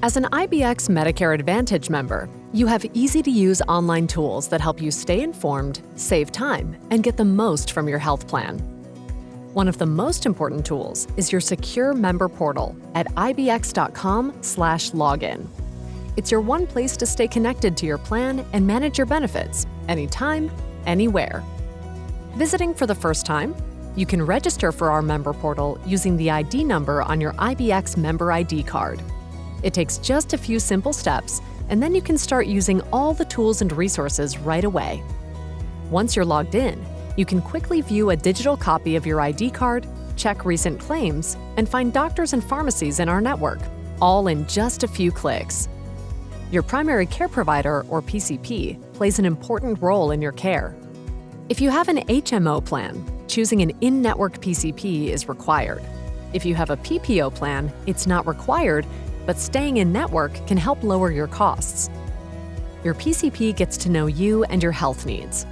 As an IBX Medicare Advantage member, you have easy-to-use online tools that help you stay informed, save time, and get the most from your health plan. One of the most important tools is your secure member portal at ibx.com/login. It's your one place to stay connected to your plan and manage your benefits anytime, anywhere. Visiting for the first time? You can register for our member portal using the ID number on your IBX member ID card. It takes just a few simple steps, and then you can start using all the tools and resources right away. Once you're logged in, you can quickly view a digital copy of your ID card, check recent claims, and find doctors and pharmacies in our network, all in just a few clicks. Your primary care provider, or PCP, plays an important role in your care. If you have an HMO plan, choosing an in-network PCP is required. If you have a PPO plan, it's not required, but staying in-network can help lower your costs. Your PCP gets to know you and your health needs.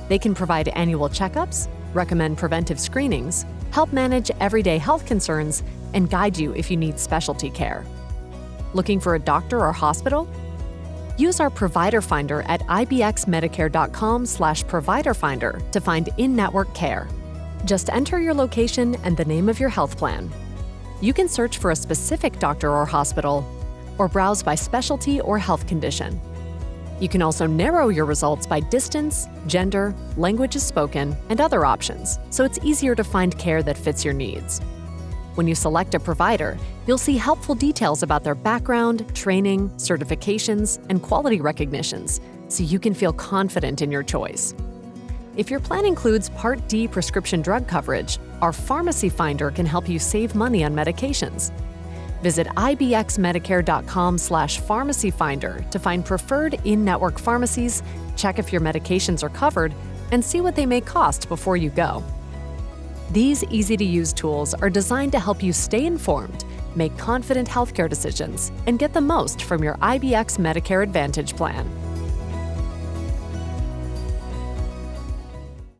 They can provide annual checkups, recommend preventive screenings, help manage everyday health concerns, and guide you if you need specialty care. Looking for a doctor or hospital? Use our provider finder at ibxmedicare.com/provider finder to find in-network care. Just enter your location and the name of your health plan. You can search for a specific doctor or hospital, or browse by specialty or health condition. You can also narrow your results by distance, gender, languages spoken, and other options, so it's easier to find care that fits your needs. When you select a provider, you'll see helpful details about their background, training, certifications, and quality recognitions, so you can feel confident in your choice. If your plan includes Part D prescription drug coverage, our pharmacy finder can help you save money on medications. Visit ibxmedicare.com/pharmacy finder to find preferred in-network pharmacies, check if your medications are covered, and see what they may cost before you go. These easy-to-use tools are designed to help you stay informed, make confident healthcare decisions, and get the most from your IBX Medicare Advantage plan.